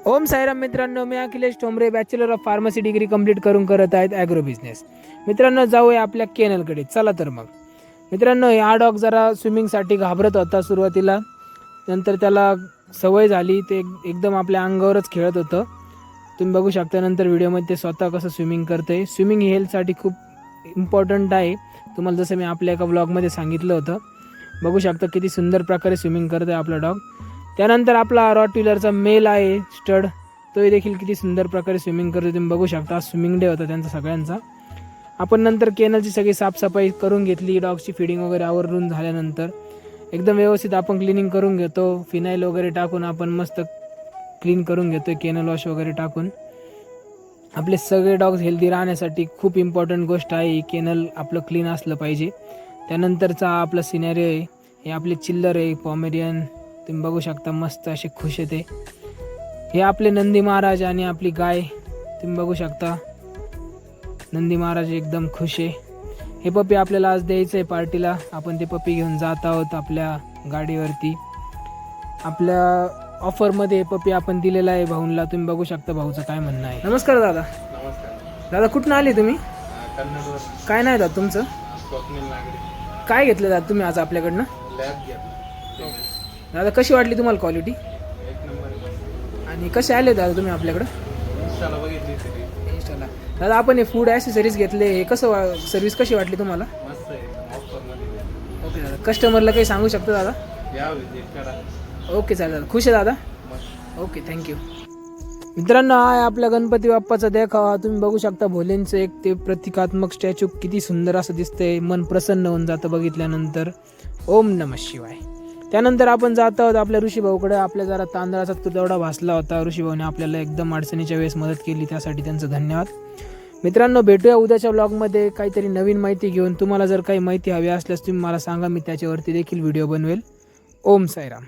ओम साईराम मित्रांनो, मी Akhilesh Thombare, bachelor of pharmacy degree complete करून करत आहेत ॲग्रो बिझनेस. मित्रांनो, जाऊया आपल्या केनलकडे. चला तर मग मित्रांनो, हा डॉग जरा स्विमिंगसाठी घाबरत होता सुरुवातीला. नंतर त्याला सवय झाली, ते एकदम आपल्या अंगावरच खेळत होतं. तुम्ही बघू शकता नंतर व्हिडिओमध्ये ते स्वतः कसं स्विमिंग करते. स्विमिंग हेल्थसाठी खूप इम्पॉर्टंट आहे. तुम्हाला जसं मी आपल्या एका ब्लॉगमध्ये सांगितलं होतं. बघू शकता किती सुंदर प्रकारे स्विमिंग करत आहे आपला डॉग. त्यानंतर आपला रॉटविलरचा मेल आहे स्टड, तो देखील किती सुंदर प्रकारे स्विमिंग करतो. तुम्ही बघू शकता. स्विमिंग डे होता त्यांचा सगळ्यांचा. आपण नंतर केनलची सगळी साफसफाई करून घेतली. डॉगची फिडिंग वगैरे आवरून झाल्यानंतर एकदम व्यवस्थित आपण क्लिनिंग करून घेतो. फिनाईल वगैरे टाकून आपण मस्त क्लीन करून घेतो. केनल वॉश वगैरे टाकून. आपले सगळे डॉग्स हेल्दी राहण्यासाठी खूप इम्पॉर्टंट गोष्ट आहे. केनल आपलं क्लीन असलं पाहिजे. त्यानंतरचा आपला सिनेरिओ आहे, हे आपले चिल्लर आहे पॉमेरियन. तुम्ही बघू शकता मस्त असे खुश येते. हे आपले नंदी महाराज आणि आपली गाय. तुम्ही बघू शकता नंदी महाराज एकदम खुश आहे. हे पप्पी आपल्याला आज द्यायचं आहे पार्टीला. आपण ते पप्पी घेऊन जात आहोत आपल्या गाडीवरती. आपल्या ऑफरमध्ये पप्पी आपण दिलेला आहे भाऊंला. तुम्ही बघू शकता भाऊचं काय म्हणणं आहे. नमस्कार दादा. नमस्कार दादा कुठून आले तुम्ही? कन्नडवर काय नाही दादा तुमचं? स्वप्नील नागरे. काय घेतलं दादा तुम्ही आज आपल्याकडनं? लॅब घेतला. दादा कशी वाटली तुम्हाला क्वालिटी? एक नंबर. आणि कसे आले दादा तुम्ही आपल्याकडं? इंस्टाला बघितली तरी इंस्टाला. दादा आपण हे फूड ॲसेसरीज घेतले, हे कसं सर्व्हिस कशी वाटली तुम्हाला? मस्त आहे. ऑफरमध्ये ओके दादा. कस्टमरला काही सांगू शकता दादा? या विजिट करा. ओके चालेल दादा. खुश आहे दादा? मस्त. Okay thank you. मित्रांनो, हा आहे आपल्या गणपती बाप्पाचा देखावा. तुम्ही बघू शकता भोलेंचं एक ते प्रतिकात्मक स्टॅच्यू किती सुंदर असं दिसतंय. मन प्रसन्न होऊन जातं बघितल्यानंतर. ओम नमः शिवाय. त्यानंतर आपण जात आहोत आपल्या ऋषीभाऊकडे. आपल्या जरा तांदळाचा तुटवडा भासला होता. ऋषीभाऊने आपल्याला एकदम अडचणीच्या वेळेस मदत केली, त्यासाठी त्यांचं धन्यवाद. मित्रांनो, भेटूया उद्याच्या ब्लॉगमध्ये काहीतरी नवीन माहिती घेऊन. तुम्हाला जर काही माहिती हवी असल्यास तुम्ही मला सांगा, मी त्याच्यावरती देखील व्हिडिओ बनवेल. ओम साईराम.